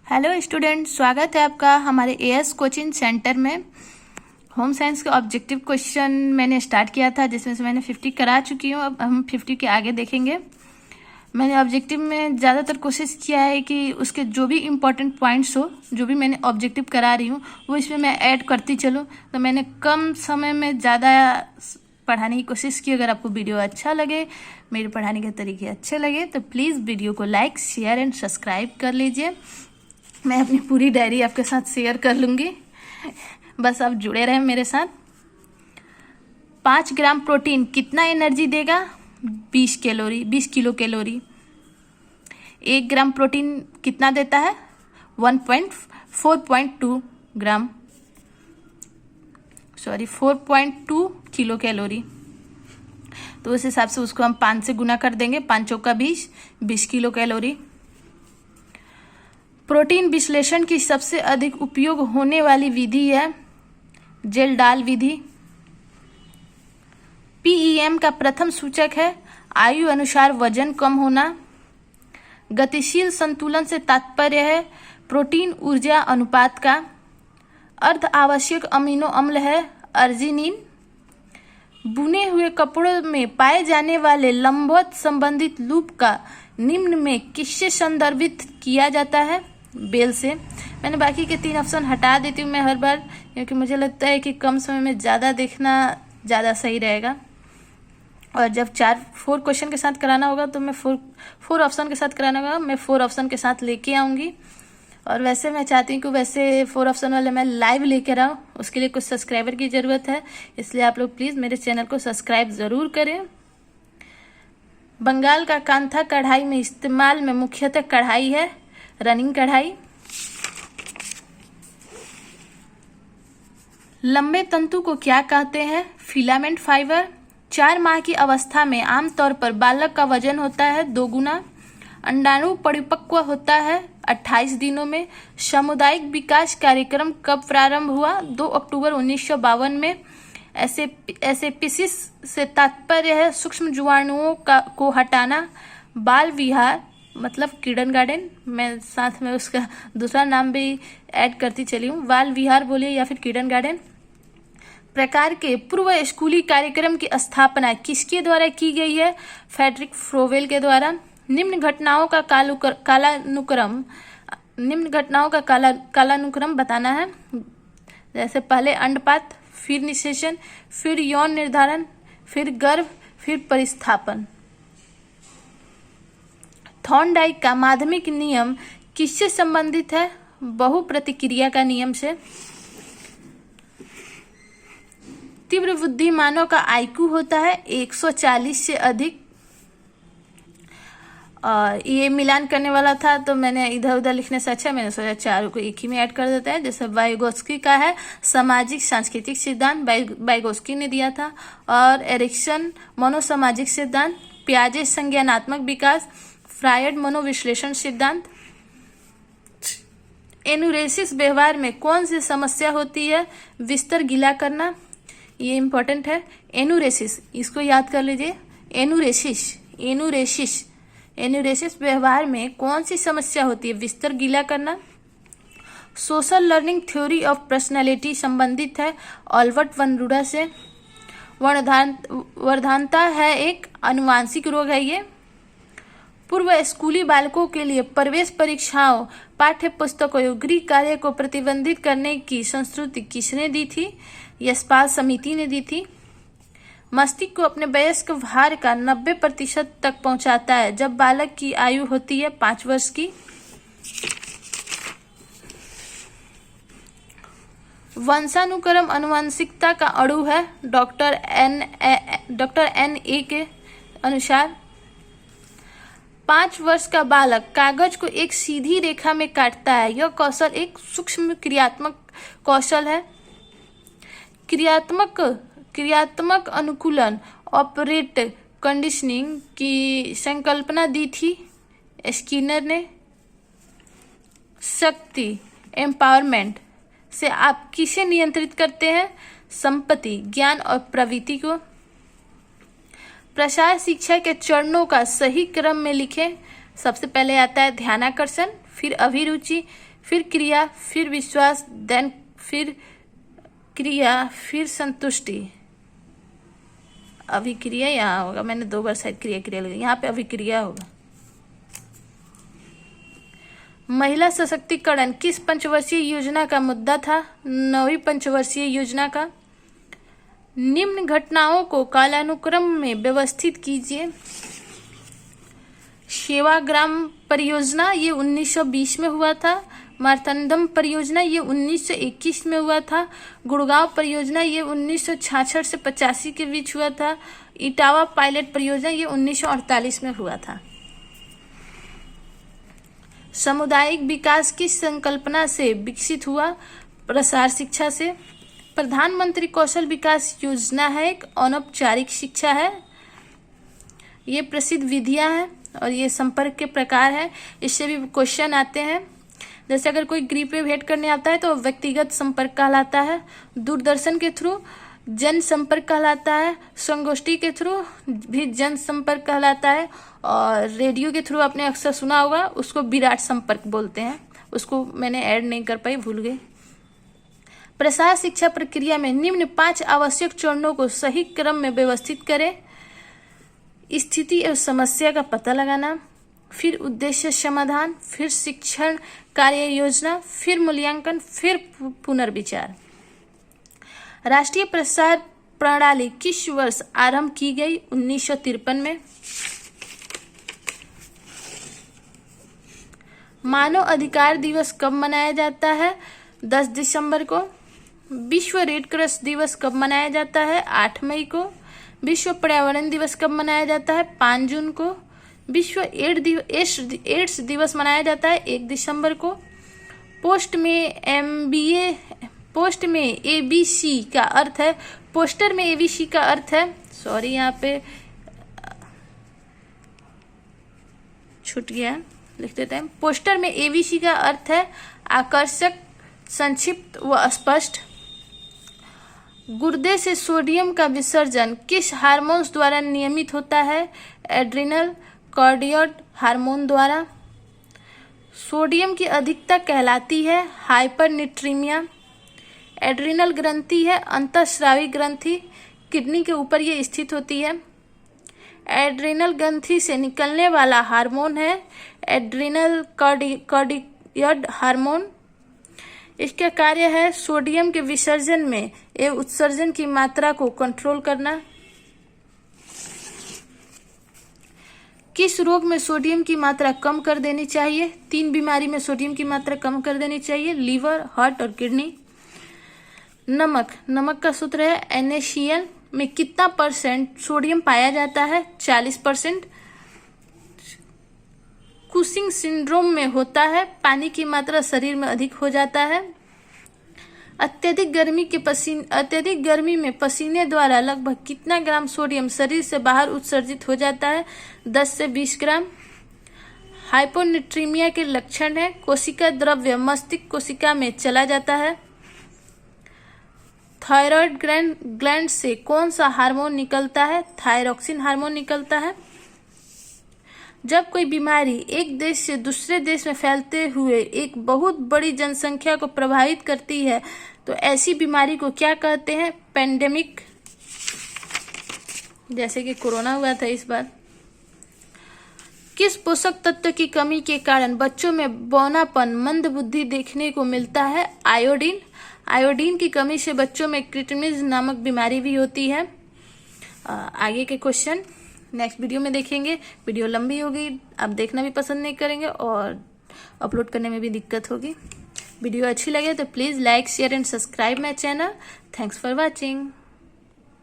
Hello student, स्वागत है आपका हमारे एएस कोचिंग सेंटर में। होम साइंस के ऑब्जेक्टिव क्वेश्चन मैंने स्टार्ट किया था, जिसमें से मैंने 50 करा चुकी हूँ। अब हम 50 के आगे देखेंगे। मैंने ऑब्जेक्टिव में ज़्यादातर कोशिश किया है कि उसके जो भी इम्पोर्टेंट पॉइंट्स हो, जो भी मैंने ऑब्जेक्टिव करा रही हूँ, वो इसमें मैं ऐड करती चलूँ। तो मैंने कम समय में ज़्यादा पढ़ाने की कोशिश की। अगर आपको वीडियो अच्छा लगे, मेरे पढ़ाने के तरीके अच्छे लगे, तो प्लीज़ वीडियो को लाइक, शेयर एंड सब्सक्राइब कर लीजिए। मैं अपनी पूरी डायरी आपके साथ शेयर कर लूँगी, बस आप जुड़े रहें मेरे साथ। 5 ग्राम प्रोटीन कितना एनर्जी देगा? 20 किलो कैलोरी। 1 ग्राम प्रोटीन कितना देता है? 4.2 किलो कैलोरी। तो उस हिसाब से उसको हम 5 से गुना कर देंगे। 5 चौका 20 किलो कैलोरी। प्रोटीन विश्लेषण की सबसे अधिक उपयोग होने वाली विधि है जेल्डाल विधि। पीईएम का प्रथम सूचक है आयु अनुसार वजन कम होना। गतिशील संतुलन से तात्पर्य है प्रोटीन ऊर्जा अनुपात का। अर्ध आवश्यक अमीनो अम्ल है अर्जिनिन। बुने हुए कपड़ों में पाए जाने वाले लंबवत संबंधित लूप का निम्न में किससे संदर्भित किया जाता है? बेल से। मैंने बाकी के 3 ऑप्शन हटा देती हूँ मैं हर बार, क्योंकि मुझे लगता है कि कम समय में ज़्यादा देखना ज़्यादा सही रहेगा। और जब 4 क्वेश्चन के साथ कराना होगा तो मैं 4 ऑप्शन के साथ कराना होगा, मैं 4 ऑप्शन के साथ लेके आऊँगी। और वैसे मैं चाहती हूँ कि वैसे 4 ऑप्शन वाले मैं लाइव लेकर आऊँ, उसके लिए कुछ सब्सक्राइबर की ज़रूरत है। इसलिए आप लोग प्लीज़ मेरे चैनल को सब्सक्राइब ज़रूर करें। बंगाल का कांथा कढ़ाई में इस्तेमाल में मुख्यतः कढ़ाई है रनिंग कढ़ाई। लंबे तंतु को क्या कहते हैं? Filament fibre. 4 माह की अवस्था में आमतौर पर बालक का वजन होता है 2 गुना। अंडाणु परिपक्व होता है 28 दिनों में। सामुदायिक विकास कार्यक्रम कब प्रारंभ हुआ? 2 अक्टूबर 1952 में। एसेपिसिस से तात्पर्य है सूक्ष्म जीवाणुओं को हटाना। बाल विहार मतलब किंडरगार्टन, मैं साथ में उसका दूसरा नाम भी ऐड करती चली हूँ। बाल विहार बोलिए या फिर किंडरगार्टन। प्रकार के पूर्व स्कूली कार्यक्रम की स्थापना किसके द्वारा की गई है? फ्रेडरिक फ्रोवेल के द्वारा। निम्न घटनाओं का कालानुक्रम बताना है। जैसे पहले अंडपात, फिर निषेचन, फिर यौन निर्धारण, फिर गर्भ, फिर परिस्थापन। थॉर्नडाइक का माध्यमिक नियम किससे संबंधित है? बहुप्रतिक्रिया का नियम से। तीव्र बुद्धिमानों का आईक्यू होता है 140 से अधिक। ये मिलान करने वाला था, तो मैंने इधर उधर लिखने से अच्छा मैंने सोचा 4 को एक ही में ऐड कर देता है। जैसे वाइगोस्की का है सामाजिक सांस्कृतिक सिद्धांत, वाइगोस्की ने दिया था। और एरिक्सन मनोसामाजिक सिद्धांत, पियाजे संज्ञानात्मक विकास, फ्रायड मनोविश्लेषण सिद्धांत। एनुरेसिस व्यवहार में कौन सी समस्या होती है? बिस्तर गीला करना, ये इंपॉर्टेंट है। एनुरेसिस, इसको याद कर लीजिए। एनुरेसिस व्यवहार में कौन सी समस्या होती है? बिस्तर गीला करना। Social learning theory of personality संबंधित है ऑल्बर्ट वनरूडा से। वर्धानता है एक आनुवांशिक रोग है ये। पूर्व स्कूली बालकों के लिए प्रवेश परीक्षाओं, पाठ्य पुस्तकों और गृह कार्य को प्रतिबंधित करने की संस्तुति किसने दी थी? यशपाल समिति ने दी थी। मस्तिष्क को अपने वयस्क भार का 90% तक पहुंचाता है जब बालक की आयु होती है 5 वर्ष की। वंशानुक्रम आनुवंशिकता का अणु है डॉक्टर एन ए के अनुसार। 5 वर्ष का बालक कागज को एक सीधी रेखा में काटता है। यह कौशल एक सूक्ष्म क्रियात्मक कौशल है। क्रियात्मक अनुकूलन ऑपरेट कंडीशनिंग की संकल्पना दी थी स्किनर ने। शक्ति एम्पावरमेंट से आप किसे नियंत्रित करते हैं? संपत्ति, ज्ञान और प्रवृत्ति को। प्रसार शिक्षा के चरणों का सही क्रम में लिखें। सबसे पहले आता है ध्यानाकर्षण, फिर अभिरुचि, फिर क्रिया, फिर विश्वास, देन फिर क्रिया, फिर संतुष्टि। अभिक्रिया यहाँ होगा, मैंने 2 बार शायद क्रिया लगी, यहाँ पे अभिक्रिया होगा। महिला सशक्तिकरण किस पंचवर्षीय योजना का मुद्दा था? 9वीं पंचवर्षीय योजना का। निम्न घटनाओं को कालानुक्रम में व्यवस्थित कीजिए। सेवाग्राम परियोजना ये 1920 में हुआ था। मार्तंडम परियोजना ये 1921 में हुआ था। गुड़गांव परियोजना ये 1966 से 85 के बीच हुआ था। इटावा पायलट परियोजना ये 1948 में हुआ था। सामुदायिक विकास की संकल्पना से विकसित हुआ? प्रसार शिक्षा से। प्रधानमंत्री कौशल विकास योजना है एक अनौपचारिक शिक्षा है। ये प्रसिद्ध विधियां हैं और ये संपर्क के प्रकार है। इससे भी क्वेश्चन आते हैं। जैसे अगर कोई गृह पे भेंट करने आता है तो व्यक्तिगत संपर्क कहलाता है। दूरदर्शन के थ्रू जन संपर्क कहलाता है। संगोष्ठी के थ्रू भी जन संपर्क कहलाता है। और रेडियो के थ्रू आपने अक्सर सुना होगा, उसको विराट संपर्क बोलते हैं। उसको मैंने ऐड नहीं कर पाई, भूल गई। प्रसार शिक्षा प्रक्रिया में निम्न 5 आवश्यक चरणों को सही क्रम में व्यवस्थित करें। स्थिति एवं समस्या का पता लगाना, फिर उद्देश्य समाधान, फिर शिक्षण कार्य योजना, फिर मूल्यांकन, फिर पुनर्विचार। राष्ट्रीय प्रसार प्रणाली किस वर्ष आरंभ की गई? 1953 में। मानव अधिकार दिवस कब मनाया जाता है? 10 दिसंबर को। विश्व रेड क्रॉस दिवस कब मनाया जाता है? 8 मई को। विश्व पर्यावरण दिवस कब मनाया जाता है? 5 जून को। विश्व एड्स दिवस मनाया जाता है 1 दिसंबर को। पोस्ट में एबीसी का अर्थ है, पोस्टर में एबीसी का अर्थ है, सॉरी यहाँ पे छूट गया, लिख देते हैं। पोस्टर में एबीसी का अर्थ है आकर्षक, संक्षिप्त व स्पष्ट। गुर्दे से सोडियम का विसर्जन किस हार्मोन्स द्वारा नियमित होता है? एड्रिनल कार्डियोड हार्मोन द्वारा। सोडियम की अधिकता कहलाती है हाइपरनेट्रीमिया। एड्रिनल ग्रंथि है अंतःस्रावी ग्रंथि, किडनी के ऊपर ये स्थित होती है। एड्रिनल ग्रंथि से निकलने वाला हार्मोन है एड्रिनल कार्डियोड हार्मोन। इसका कार्य है सोडियम के विसर्जन में एवं उत्सर्जन की मात्रा को कंट्रोल करना। किस रोग में सोडियम की मात्रा कम कर देनी चाहिए? 3 बीमारी में सोडियम की मात्रा कम कर देनी चाहिए, लीवर, हार्ट और किडनी। नमक का सूत्र है NaCl में कितना % सोडियम पाया जाता है? 40%। कुशिंग सिंड्रोम में होता है, पानी की मात्रा शरीर में अधिक हो जाता है। अत्यधिक गर्मी में पसीने द्वारा लगभग कितना ग्राम सोडियम शरीर से बाहर उत्सर्जित हो जाता है? 10 से 20 ग्राम। हाइपोनेट्रीमिया के लक्षण है कोशिका द्रव्य मस्तिष्क कोशिका में चला जाता है। थायराइड ग्लैंड से कौन सा हार्मोन निकलता है? थायरोक्सिन हार्मोन निकलता है। जब कोई बीमारी एक देश से दूसरे देश में फैलते हुए एक बहुत बड़ी जनसंख्या को प्रभावित करती है तो ऐसी बीमारी को क्या कहते हैं? पेंडेमिक। जैसे कि कोरोना हुआ था इस बार। किस पोषक तत्व की कमी के कारण बच्चों में बौनापन, मंदबुद्धि देखने को मिलता है? आयोडीन। आयोडीन की कमी से बच्चों में क्रिटमिज नामक बीमारी भी होती है। आगे के क्वेश्चन नेक्स्ट वीडियो में देखेंगे। वीडियो लंबी होगी, आप देखना भी पसंद नहीं करेंगे और अपलोड करने में भी दिक्कत होगी। वीडियो अच्छी लगे तो please like, share and subscribe my channel. Thanks for watching.